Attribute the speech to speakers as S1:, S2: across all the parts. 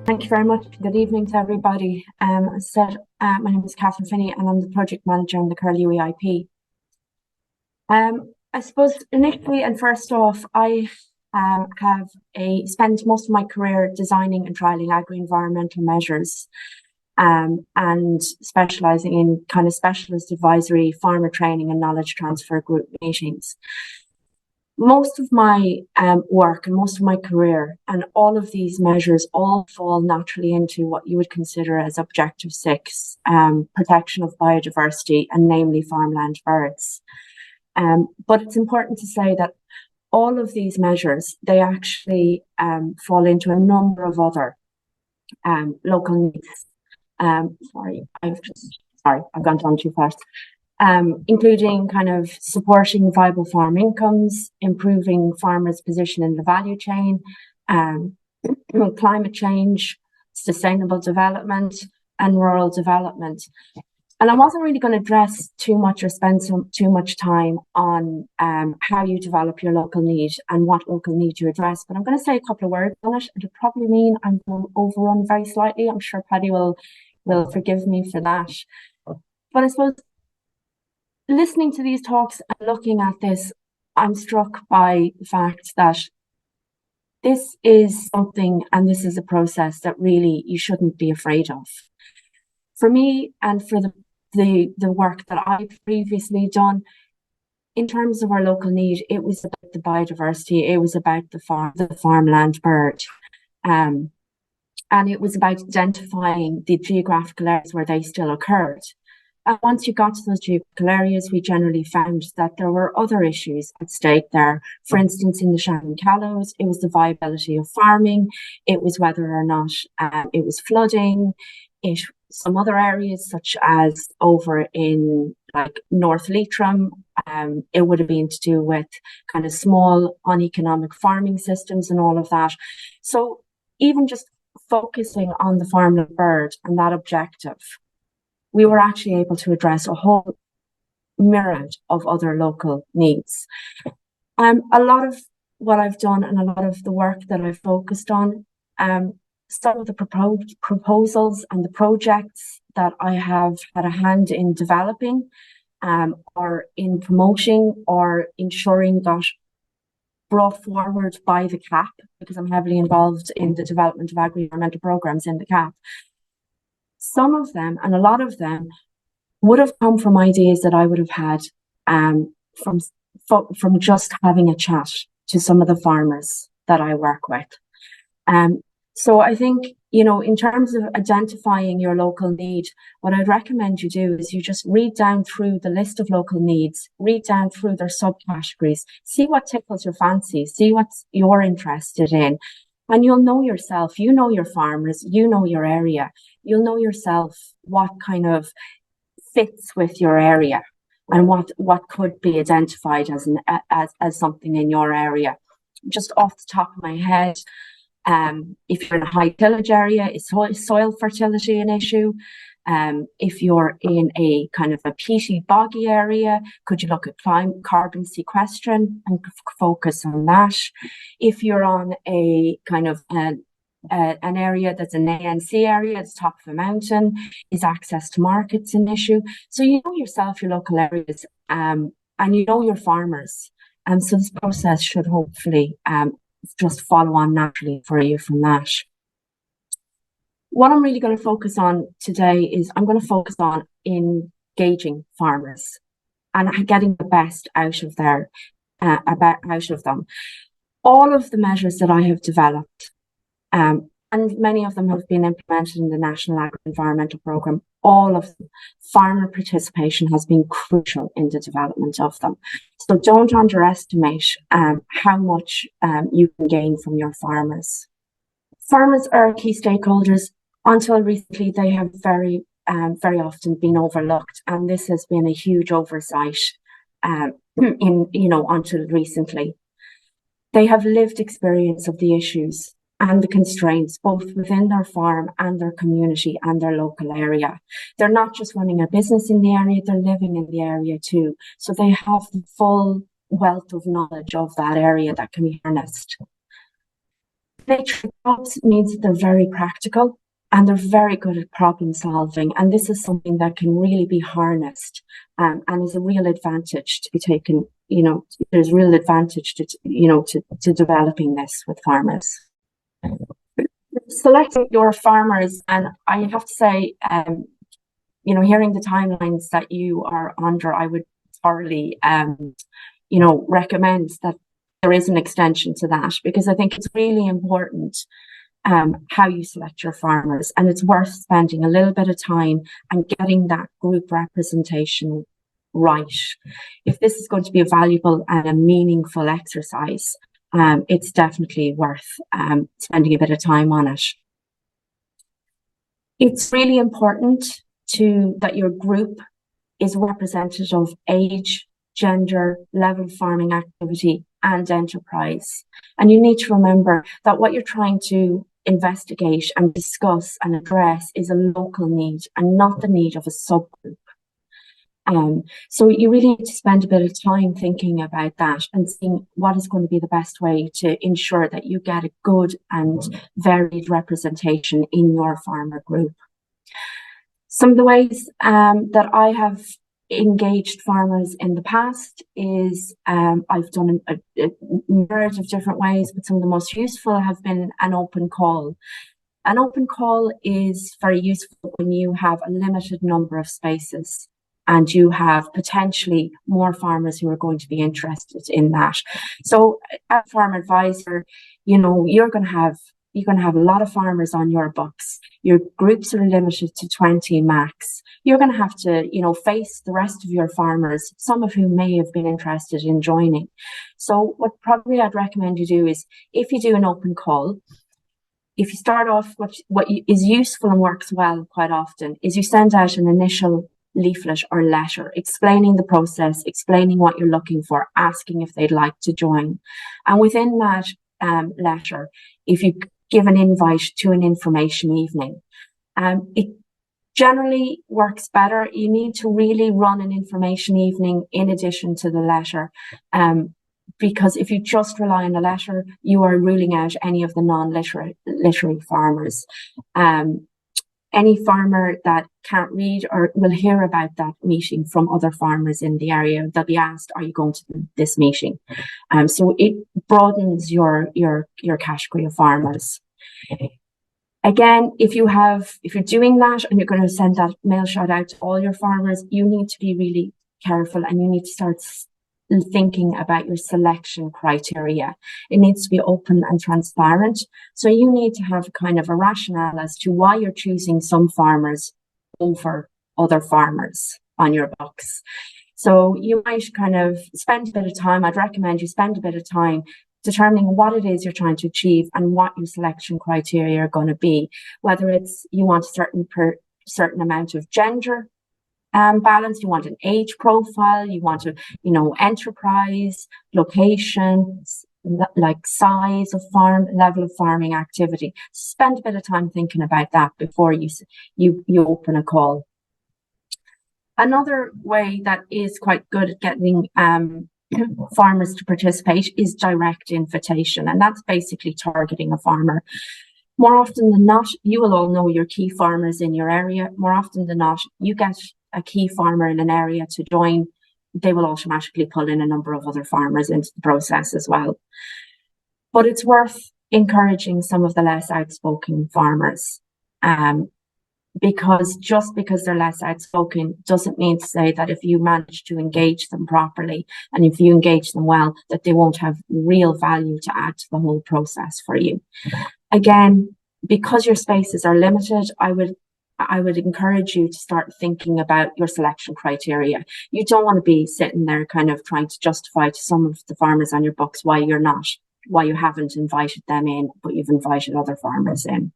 S1: Thank you very much. Good evening to everybody. As I said, my name is Kathryn Finney and I'm the project manager in the Curlew EIP. I suppose initially and first off, I have spent most of my career designing and trialing agri-environmental measures and specialising in kind of specialist advisory, farmer training and knowledge transfer group meetings. Most of my work and most of my career and all of these measures all fall naturally into what you would consider as Objective 6, protection of biodiversity and namely farmland birds. But it's important to say that all of these measures, they actually fall into a number of other local needs. I've gone on too fast. Including kind of supporting viable farm incomes, improving farmers' position in the value chain, climate change, sustainable development, and rural development. And I wasn't really going to address too much or spend too much time on how you develop your local need and what local need you address, but I'm going to say a couple of words on it. It'll probably mean I'm going to overrun very slightly. I'm sure Paddy will forgive me for that. But I suppose listening to these talks and looking at this, I'm struck by the fact that this is something and this is a process that really you shouldn't be afraid of. For me and for the work that I've previously done, in terms of our local need, it was about the biodiversity, it was about the farmland bird. And it was about identifying the geographical areas where they still occurred. And once you got to those geographical areas, we generally found that there were other issues at stake there. For instance, in the Shannon Callows, it was the viability of farming. It was whether or not it was flooding. Some other areas, such as over in like North Leitrim, it would have been to do with kind of small, uneconomic farming systems and all of that. So even just focusing on the farmland bird and that objective, we were actually able to address a whole myriad of other local needs. A lot of what I've done and a lot of the work that I've focused on, some of the proposals and the projects that I have had a hand in developing or in promoting or ensuring that brought forward by the CAP, because I'm heavily involved in the development of agri-environmental programs in the CAP. Some of them, and a lot of them, would have come from ideas that I would have had from just having a chat to some of the farmers that I work with. So I think, you know, in terms of identifying your local need, what I'd recommend you do is you just read down through the list of local needs, read down through their subcategories, see what tickles your fancy, see what you're interested in. And you'll know yourself, you know your farmers, you know your area, you'll know yourself what kind of fits with your area and what could be identified as something in your area. Just off the top of my head, if you're in a high tillage area, is soil fertility an issue? If you're in a kind of a peaty, boggy area, could you look at carbon sequestration and focus on that? If you're on a kind of an area that's an ANC area at the top of a mountain, is access to markets an issue? So you know yourself, your local areas, and you know your farmers. And so this process should hopefully just follow on naturally for you from that. What I'm really going to focus on today is I'm going to focus on engaging farmers and getting the best out of out of them. All of the measures that I have developed, and many of them have been implemented in the National Agri-Environmental Programme, all of them, farmer participation has been crucial in the development of them. So don't underestimate how much you can gain from your farmers. Farmers are key stakeholders. Until recently, they have very often been overlooked, and this has been a huge oversight until recently. They have lived experience of the issues and the constraints, both within their farm and their community and their local area. They're not just running a business in the area, they're living in the area too. So they have the full wealth of knowledge of that area that can be harnessed. nature of jobs means that they're very practical and they're very good at problem solving. And this is something that can really be harnessed, and is a real advantage to be taken. There's real advantage to developing this with farmers. Selecting your farmers, and I have to say, hearing the timelines that you are under, I would thoroughly, recommend that there is an extension to that, because I think it's really important how you select your farmers, and it's worth spending a little bit of time and getting that group representation right. If this is going to be a valuable and a meaningful exercise, it's definitely worth spending a bit of time on it. It's really important that your group is representative of age, gender, level of farming activity, and enterprise. And you need to remember that what you're trying to investigate and discuss and address is a local need and not the need of a subgroup. So you really need to spend a bit of time thinking about that and seeing what is going to be the best way to ensure that you get a good and varied representation in your farmer group. Some of the ways that I have engaged farmers in the past is I've done a myriad of different ways, but some of the most useful have been an open call. An open call is very useful when you have a limited number of spaces and you have potentially more farmers who are going to be interested in that. So as a farm advisor, you're going to have a lot of farmers on your books. Your groups are limited to 20 max. You're going to have to, face the rest of your farmers, some of whom may have been interested in joining. So what probably I'd recommend you do is, if you do an open call, if you start off, what is useful and works well quite often is you send out an initial leaflet or letter explaining the process, explaining what you're looking for, asking if they'd like to join. And within that letter, if you give an invite to an information evening, it generally works better. You need to really run an information evening in addition to the letter, because if you just rely on a letter, you are ruling out any of the non-literary farmers. Any farmer that can't read or will hear about that meeting from other farmers in the area, they'll be asked, are you going to this meeting? So it broadens your category of farmers. Again, if you're doing that and you're going to send that mail shot out to all your farmers, you need to be really careful and you need to start thinking about your selection criteria. It needs to be open and transparent. So you need to have kind of a rationale as to why you're choosing some farmers over other farmers on your books. So you might kind of spend a bit of time, I'd recommend you spend a bit of time determining what it is you're trying to achieve and what your selection criteria are going to be, whether it's you want a certain amount of gender balance, you want an age profile, you want to, enterprise, location, like size of farm, level of farming activity. Spend a bit of time thinking about that before you open a call. Another way that is quite good at getting farmers to participate is direct invitation, and that's basically targeting a farmer. More often than not, you will all know your key farmers in your area. More often than not, you get a key farmer in an area to join, they will automatically pull in a number of other farmers into the process as well. But it's worth encouraging some of the less outspoken farmers, because just because they're less outspoken doesn't mean to say that if you manage to engage them properly and if you engage them well, that they won't have real value to add to the whole process for you. Again, because your spaces are limited, I would encourage you to start thinking about your selection criteria. You don't want to be sitting there kind of trying to justify to some of the farmers on your books why you haven't invited them in, but you've invited other farmers in.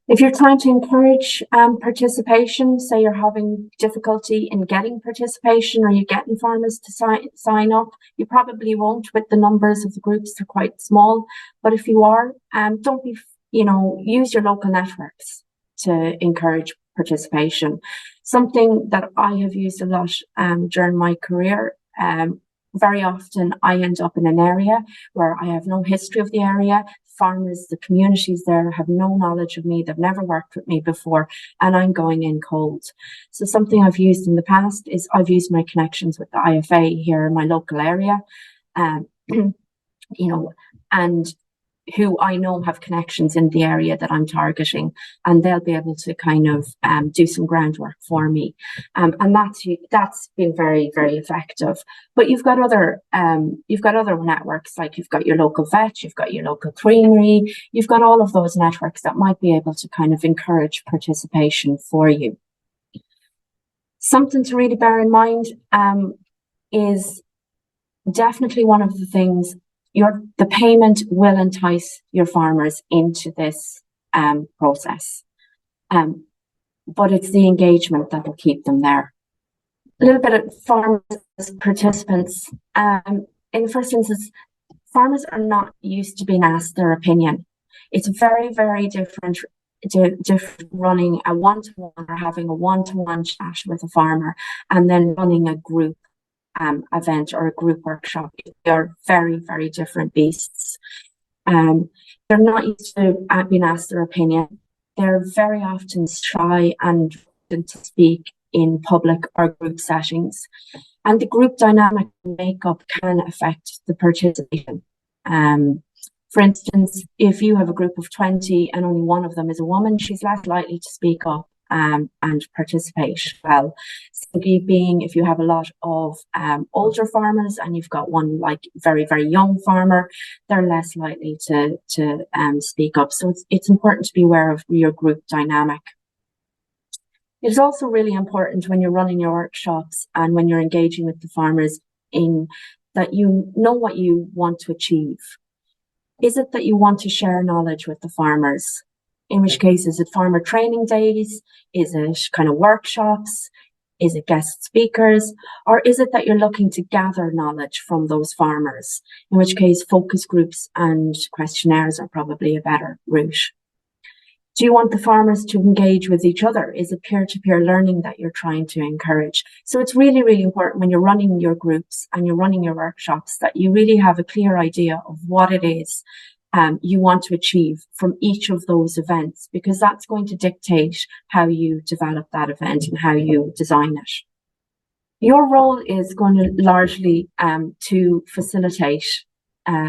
S1: If you're trying to encourage participation, say you're having difficulty in getting participation or you're getting farmers to sign up, you probably won't with the numbers of the groups, they're quite small. But if you are, don't be, use your local networks to encourage participation. Something that I have used a lot during my career very often I end up in an area where I have no history of the area. Farmers, the communities there have no knowledge of me. They've never worked with me before, and I'm going in cold. So something I've used in the past is I've used my connections with the IFA here in my local area, you know, and who I know have connections in the area that I'm targeting, and they'll be able to kind of do some groundwork for me, and that's been very, very effective. But you've got other networks, like you've got your local vet, you've got your local creamery, you've got all of those networks that might be able to kind of encourage participation for you. Something to really bear in mind is definitely one of the things. The payment will entice your farmers into this process, but it's the engagement that will keep them there. A little bit of farmers participants. In the first instance, farmers are not used to being asked their opinion. It's very, very different running a one-to-one or having a one-to-one chat with a farmer and then running a group event or a group workshop. They are very, very different beasts. They're not used to being asked their opinion. They're very often shy and to speak in public or group settings. And the group dynamic makeup can affect the participation. For instance, if you have a group of 20 and only one of them is a woman, she's less likely to speak up and participate well. Simply being, if you have a lot of older farmers and you've got one like very, very young farmer, they're less likely to speak up. So it's important to be aware of your group dynamic. It's also really important when you're running your workshops and when you're engaging with the farmers in that you know what you want to achieve. Is it that you want to share knowledge with the farmers? In which case, is it farmer training days? Is it kind of workshops? Is it guest speakers? Or is it that you're looking to gather knowledge from those farmers? In which case, focus groups and questionnaires are probably a better route. Do you want the farmers to engage with each other? Is it peer-to-peer learning that you're trying to encourage? So it's really, really important when you're running your groups and you're running your workshops that you really have a clear idea of what it is you want to achieve from each of those events, because that's going to dictate how you develop that event and how you design it. Your role is going to largely to facilitate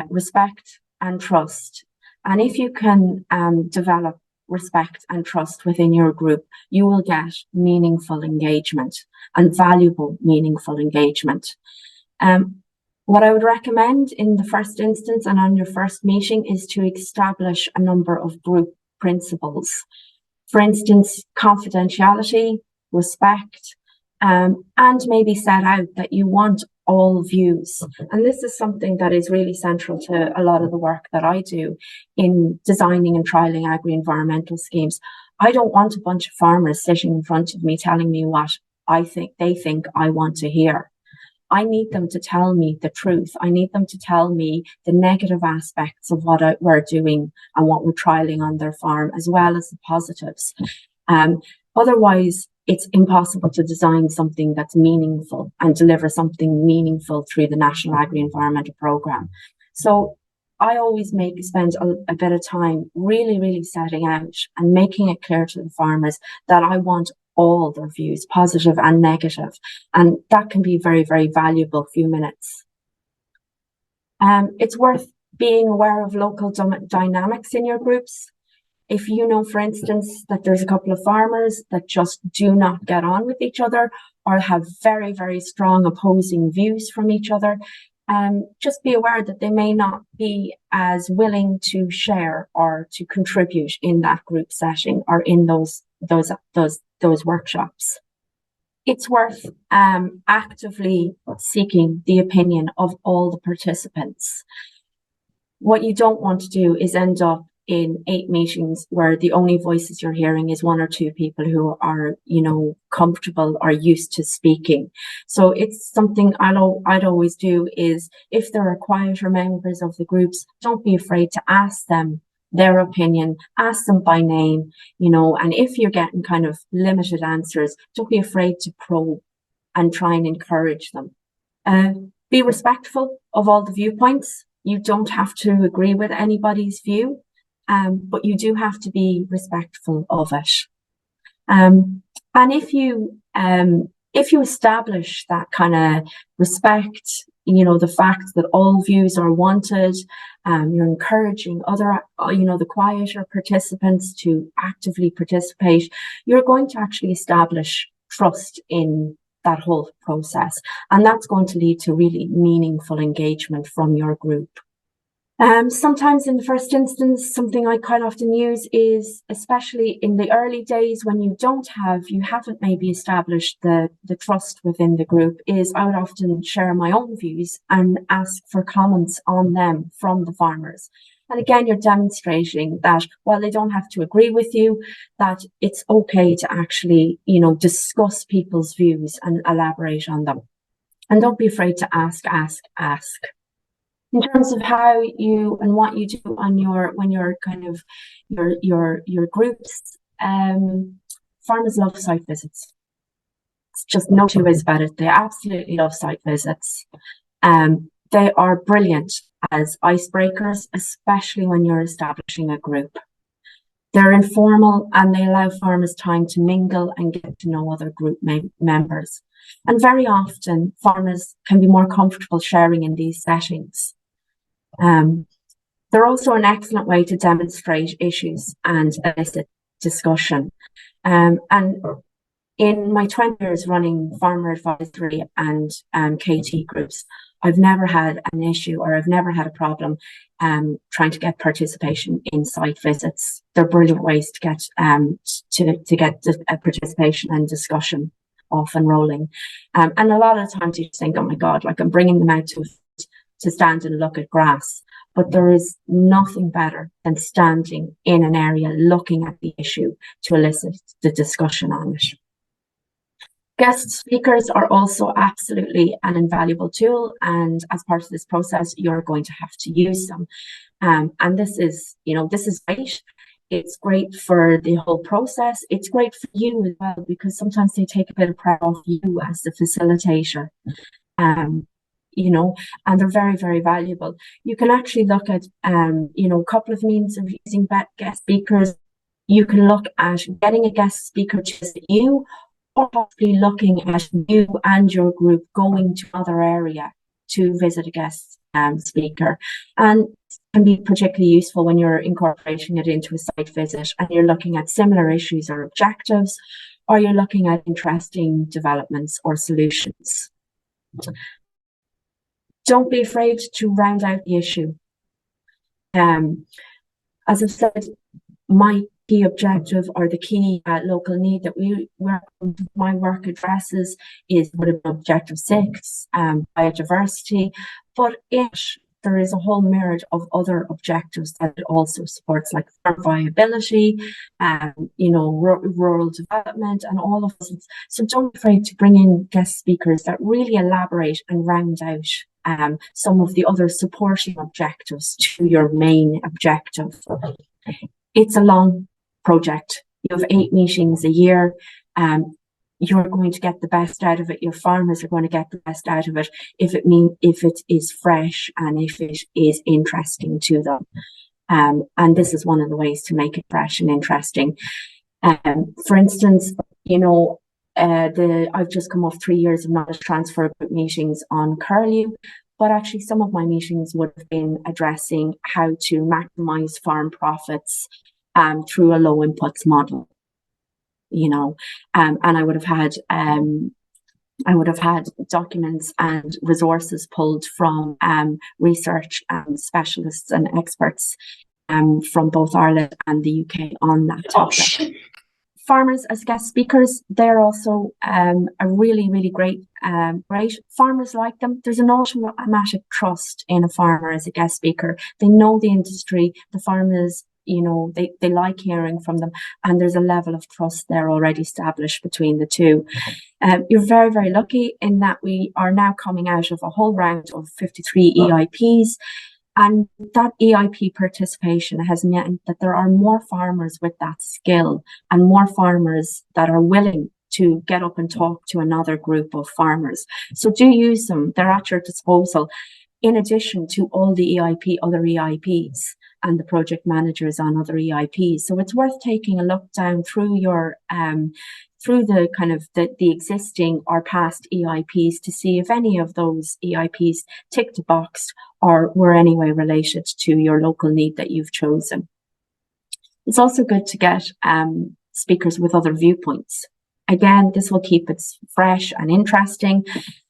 S1: respect and trust. And if you can develop respect and trust within your group, you will get meaningful engagement and valuable, meaningful engagement. What I would recommend in the first instance and on your first meeting is to establish a number of group principles. For instance, confidentiality, respect, and maybe set out that you want all views. And this is something that is really central to a lot of the work that I do in designing and trialing agri-environmental schemes. I don't want a bunch of farmers sitting in front of me telling me what they think I want to hear. I need them to tell me the truth. I need them to tell me the negative aspects of what we're doing and what we're trialing on their farm, as well as the positives. Otherwise, it's impossible to design something that's meaningful and deliver something meaningful through the National Agri-Environmental Programme. So I always spend a bit of time really, really setting out and making it clear to the farmers that I want all their views, positive and negative. And that can be very, very valuable few minutes. It's worth being aware of local dynamics in your groups. If you know, for instance, that there's a couple of farmers that just do not get on with each other or have very, very strong opposing views from each other, just be aware that they may not be as willing to share or to contribute in that group setting or in those workshops. It's worth actively seeking the opinion of all the participants. What you don't want to do is end up in 8 meetings where the only voices you're hearing is 1 or 2 people who are, comfortable or used to speaking. So it's something I'd always do is, if there are quieter members of the groups, don't be afraid to ask them their opinion, ask them by name, and if you're getting kind of limited answers, don't be afraid to probe and try and encourage them. Be respectful of all the viewpoints. You don't have to agree with anybody's view, but you do have to be respectful of it. And if you establish that kind of respect, the fact that all views are wanted, you're encouraging other, the quieter participants to actively participate, you're going to actually establish trust in that whole process. And that's going to lead to really meaningful engagement from your group. Sometimes in the first instance, something I quite often use is, especially in the early days when you haven't maybe established the trust within the group, is I would often share my own views and ask for comments on them from the farmers. And again, you're demonstrating that while they don't have to agree with you, that it's okay to actually, discuss people's views and elaborate on them. And don't be afraid to ask. In terms of how you and what you do on when you're kind of your groups, farmers love site visits. It's just no two ways about it. They absolutely love site visits. They are brilliant as icebreakers, especially when you're establishing a group. They're informal and they allow farmers time to mingle and get to know other group members. And very often, farmers can be more comfortable sharing in these settings. They're also an excellent way to demonstrate issues and elicit discussion. And in my 20 years running farmer advisory and KT groups, I've never had an issue or I've never had a problem trying to get participation in site visits. They're brilliant ways to get participation and discussion off and rolling. And a lot of the times you just think, oh my God, like I'm bringing them out to stand and look at grass. But there is nothing better than standing in an area looking at the issue to elicit the discussion on it. Guest speakers are also absolutely an invaluable tool, and as part of this process, you're going to have to use them. And this is great. It's great for the whole process. It's great for you as well, because sometimes they take a bit of pressure off you as the facilitator. And they're very, very valuable. You can actually look at, a couple of means of using guest speakers. You can look at getting a guest speaker to visit you, or possibly looking at you and your group going to another area to visit a guest speaker. And it can be particularly useful when you're incorporating it into a site visit and you're looking at similar issues or objectives, or you're looking at interesting developments or solutions. Don't be afraid to round out the issue. As I've said, my key objective or the key local need that my work addresses is objective 6, biodiversity, but there is a whole myriad of other objectives that it also supports, like farm viability, rural development, and all of this. So don't be afraid to bring in guest speakers that really elaborate and round out some of the other supporting objectives to your main objective. It's a long project. You have 8 meetings a year. You're going to get the best out of it. Your farmers are going to get the best out of it if it is fresh and if it is interesting to them. And this is one of the ways to make it fresh and interesting. For instance, I've just come off 3 years of knowledge transfer meetings on curlew, but actually some of my meetings would have been addressing how to maximize farm profits through a low inputs model. And I would have had documents and resources pulled from research specialists and experts from both Ireland and the UK on that topic. Farmers as guest speakers, they're also a really, really great. Farmers like them. There's an automatic trust in a farmer as a guest speaker. They know the industry, the farmers, they like hearing from them, and there's a level of trust there already established between the two. You're very, very lucky in that we are now coming out of a whole round of 53 EIPs. And that EIP participation has meant that there are more farmers with that skill and more farmers that are willing to get up and talk to another group of farmers. So do use them. They're at your disposal, in addition to all the other EIPs and the project managers on other EIPs. So it's worth taking a look down through your through the kind of the existing or past EIPs to see if any of those EIPs ticked a box or were anyway related to your local need that you've chosen. It's also good to get speakers with other viewpoints. Again, this will keep it fresh and interesting.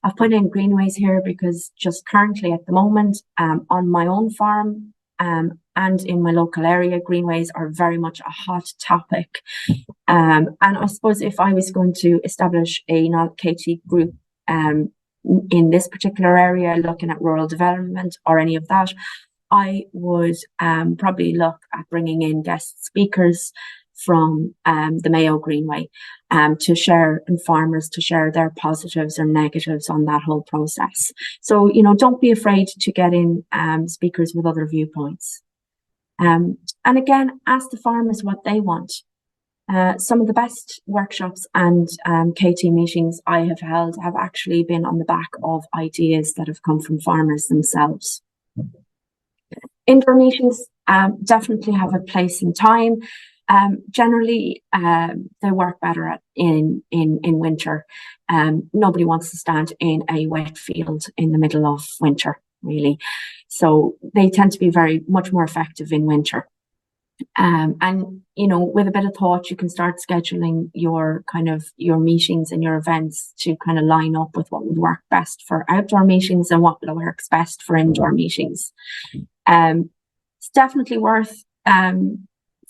S1: I've put in greenways here because just currently at the moment on my own farm and in my local area, greenways are very much a hot topic. And I suppose if I was going to establish a KT group in this particular area, looking at rural development or any of that, I would probably look at bringing in guest speakers from the Mayo Greenway to share, and farmers to share their positives or negatives on that whole process. So, you know, don't be afraid to get in speakers with other viewpoints. And again, ask the farmers what they want. Some of the best workshops and KT meetings I have held have actually been on the back of ideas that have come from farmers themselves. Indoor meetings definitely have a place and time. Generally, they work better in winter. Nobody wants to stand in a wet field in the middle of winter, really. So they tend to be much more effective in winter. And, you know, with a bit of thought, you can start scheduling your meetings and your events to kind of line up with what would work best for outdoor meetings and what works best for indoor meetings. It's definitely worth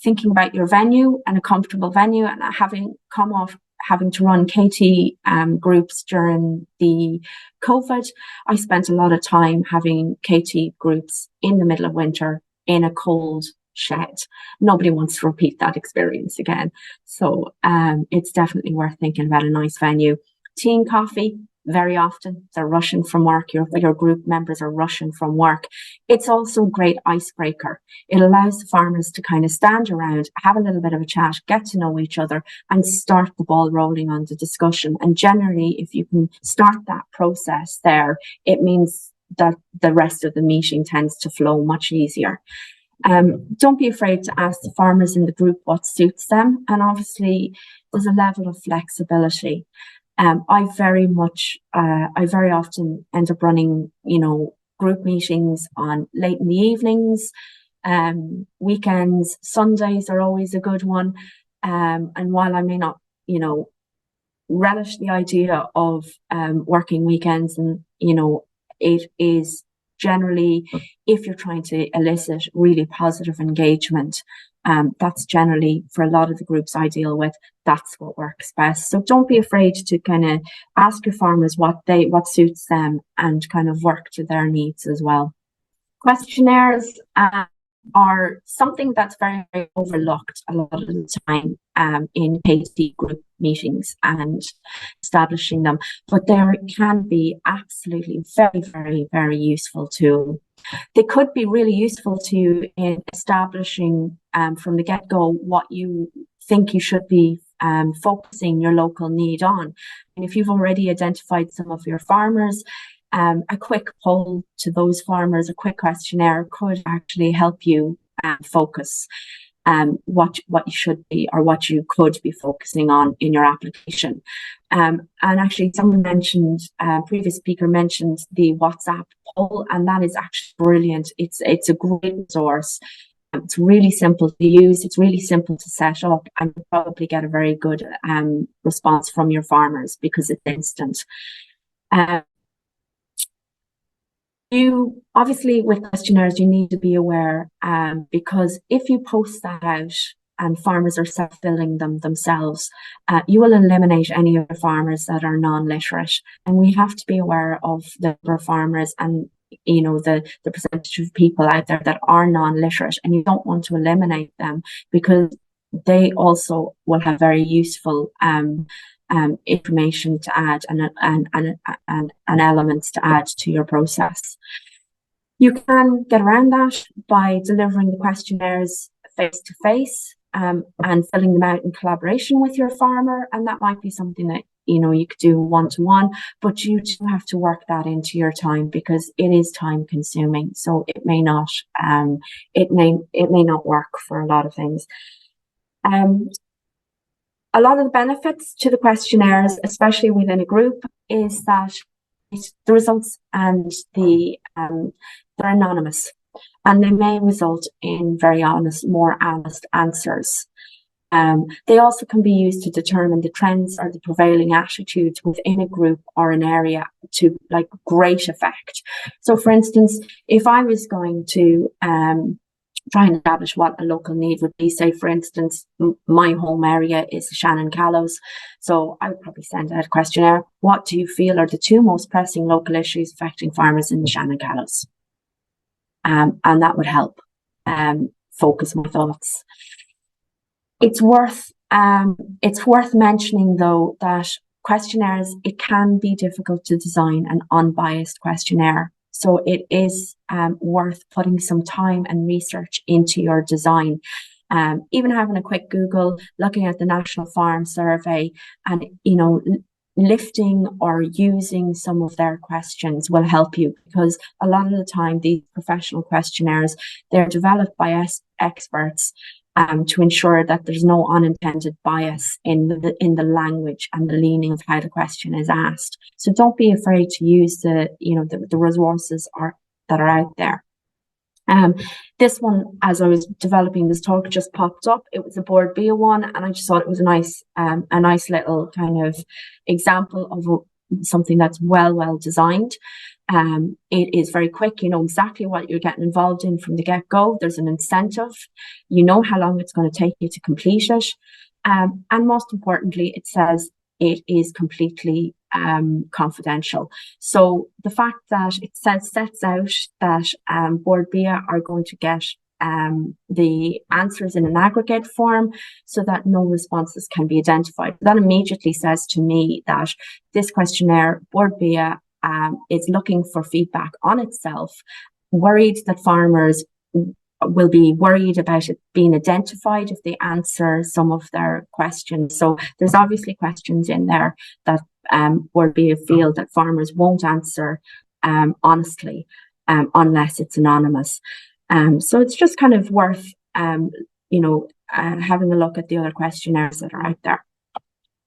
S1: thinking about your venue and a comfortable venue, and having come off having to run KT groups during the COVID, I spent a lot of time having KT groups in the middle of winter in a cold shed. Nobody wants to repeat that experience again. So it's definitely worth thinking about a nice venue. Tea and coffee, very often they're rushing from work. Your group members are rushing from work. It's also a great icebreaker. It allows the farmers to kind of stand around, have a little bit of a chat, get to know each other, and start the ball rolling on the discussion. And generally, if you can start that process there, it means that the rest of the meeting tends to flow much easier. Don't be afraid to ask the farmers in the group what suits them. And obviously, there's a level of flexibility. I very often end up running, you know, group meetings on late in the evenings, weekends. Sundays are always a good one. And while I may not, you know, relish the idea of working weekends, and, you know, it is generally, if you're trying to elicit really positive engagement, that's generally, for a lot of the groups I deal with, that's what works best. So don't be afraid to kind of ask your farmers what suits them and kind of work to their needs as well. Questionnaires are something that's very, very overlooked a lot of the time in KT group meetings and establishing them, but they can be absolutely very, very, very useful too. They could be really useful to you in establishing from the get-go what you think you should be focusing your local need on. And if you've already identified some of your farmers, a quick poll to those farmers, a quick questionnaire could actually help you focus what you should be, or what you could be focusing on in your application. And actually, someone mentioned, previous speaker mentioned the WhatsApp poll, and that is actually brilliant. It's a great resource. It's really simple to use. It's really simple to set up, and you'll probably get a very good response from your farmers because it's instant. You obviously, with questionnaires, you need to be aware because if you post that out and farmers are self-filling them themselves, you will eliminate any of the farmers that are non-literate. And we have to be aware of the number of farmers and, you know, the percentage of people out there that are non-literate, and you don't want to eliminate them because they also will have very useful information to add and elements to add to your process. You can get around that by delivering the questionnaires face to face. and filling them out in collaboration with your farmer. And that might be something that, you could do one-to-one, but you do have to work that into your time, because it is time consuming. So it may not, it may not work for a lot of things. A lot of the benefits to the questionnaires, especially within a group, is that the results and they're anonymous, and they may result in more honest answers. They also can be used to determine the trends or the prevailing attitudes within a group or an area to great effect. So, for instance, if I was going to try and establish what a local need would be, say, for instance, my home area is Shannon Callows, so I would probably send out a questionnaire. What do you feel are the two most pressing local issues affecting farmers in the Shannon Callows? And that would help focus my thoughts. It's worth mentioning, though, that questionnaires, it can be difficult to design an unbiased questionnaire. So it is worth putting some time and research into your design. Even having a quick Google, looking at the National Farm Survey, and lifting or using some of their questions will help you, because a lot of the time these professional questionnaires, they're developed by experts to ensure that there's no unintended bias in the language and the leaning of how the question is asked. So don't be afraid to use the resources that are out there. This one, as I was developing this talk, just popped up. It was a Board BIA one, and I just thought it was a nice little kind of example of something that's well designed. It is very quick. You know exactly what you're getting involved in from the get-go. There's an incentive. You know how long it's going to take you to complete it. And most importantly, it says it is completely confidential. So the fact that it sets out that Board BIA are going to get the answers in an aggregate form so that no responses can be identified, that immediately says to me that this questionnaire, Board BIA, is looking for feedback on itself, worried that farmers will be worried about it being identified if they answer some of their questions. So there's obviously questions in there that Board BIA feel that farmers won't answer honestly unless it's anonymous. So it's just kind of worth having a look at the other questionnaires that are out there.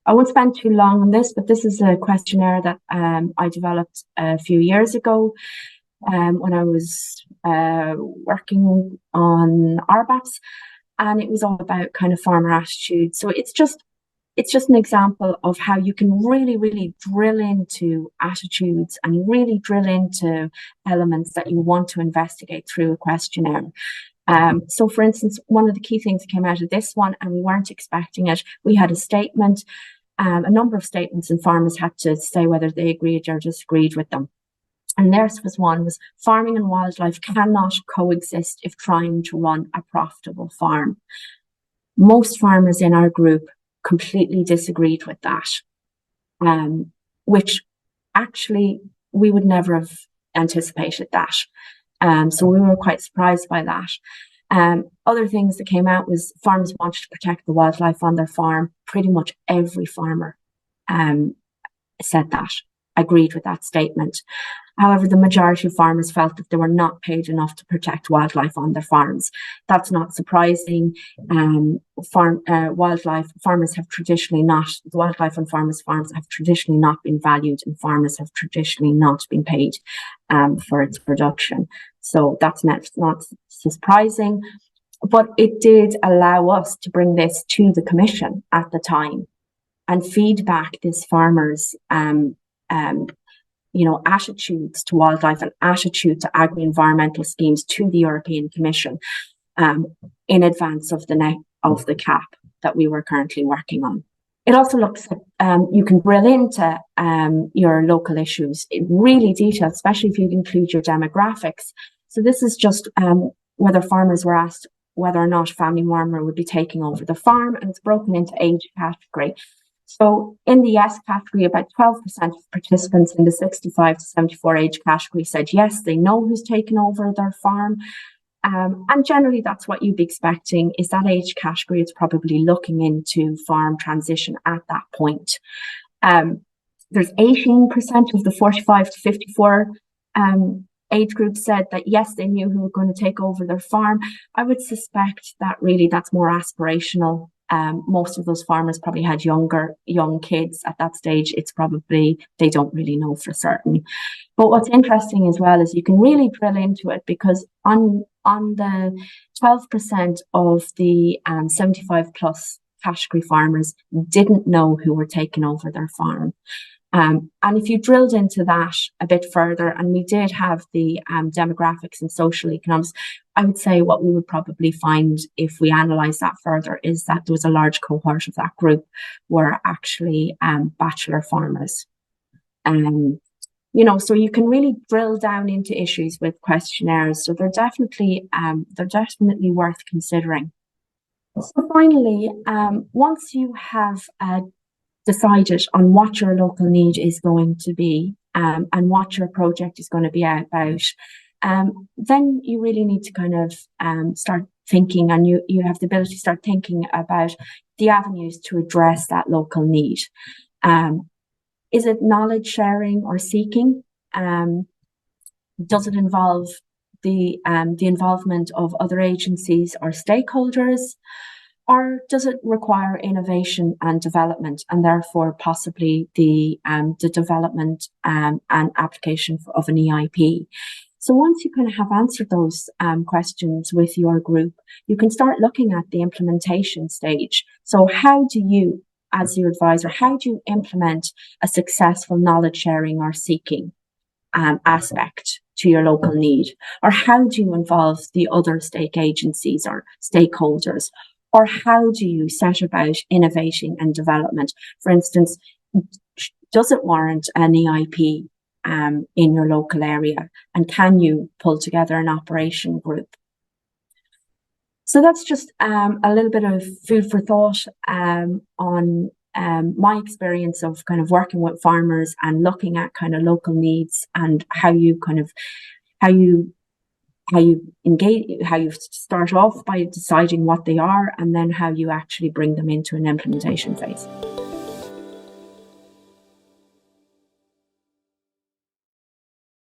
S1: I won't spend too long on this, but this is a questionnaire that I developed a few years ago when I was working on RBAPs, and it was all about kind of farmer attitude. So it's just an example of how you can really drill into attitudes and really drill into elements that you want to investigate through a questionnaire. So, for instance, one of the key things that came out of this one, and we weren't expecting it, we had a statement, a number of statements, and farmers had to say whether they agreed or disagreed with them. And theirs was farming and wildlife cannot coexist if trying to run a profitable farm. Most farmers in our group completely disagreed with that, which actually we would never have anticipated that. So we were quite surprised by that. Other things that came out was farmers wanted to protect the wildlife on their farm. Pretty much every farmer said that, agreed with that statement. However, the majority of farmers felt that they were not paid enough to protect wildlife on their farms. That's not surprising. Wildlife farmers have traditionally not, the wildlife on farmers' farms have traditionally not been valued, and farmers have traditionally not been paid for its production. So that's not surprising. But it did allow us to bring this to the Commission at the time and feed back this farmers' attitudes to wildlife and attitude to agri-environmental schemes to the European Commission in advance of the CAP that we were currently working on. It also looks at, you can drill into your local issues in really detail, especially if you include your demographics. So this is just whether farmers were asked whether or not family farmer would be taking over the farm, and it's broken into age category. So in the yes category, about 12% of participants in the 65 to 74 age category said yes, they know who's taken over their farm. And generally, that's what you'd be expecting is that age category is probably looking into farm transition at that point. There's 18% of the 45 to 54 age group said that, yes, they knew who were going to take over their farm. I would suspect that really that's more aspirational. Most of those farmers probably had young kids at that stage. It's probably, they don't really know for certain. But what's interesting as well is you can really drill into it, because on the 12% of the 75 plus category farmers didn't know who were taking over their farm. And if you drilled into that a bit further, and we did have the demographics and social economics, I would say what we would probably find if we analyse that further is that there was a large cohort of that group were actually bachelor farmers. So you can really drill down into issues with questionnaires. So they're definitely worth considering. So finally, once you have decided on what your local need is going to be and what your project is going to be about, then you really need to kind of start thinking, and you have the ability to start thinking about the avenues to address that local need. Is it knowledge sharing or seeking? Does it involve the involvement of other agencies or stakeholders? Or does it require innovation and development, and therefore possibly the development and application of an EIP? So once you kind of have answered those questions with your group, you can start looking at the implementation stage. So how do you, as your advisor, how do you implement a successful knowledge sharing or seeking aspect to your local need? Or how do you involve the other stake agencies or stakeholders? Or how do you set about innovating and development? For instance, does it warrant an EIP in your local area? And can you pull together an operation group? So that's just a little bit of food for thought on my experience of kind of working with farmers and looking at kind of local needs, and how you engage, how you start off by deciding what they are, and then how you actually bring them into an implementation phase.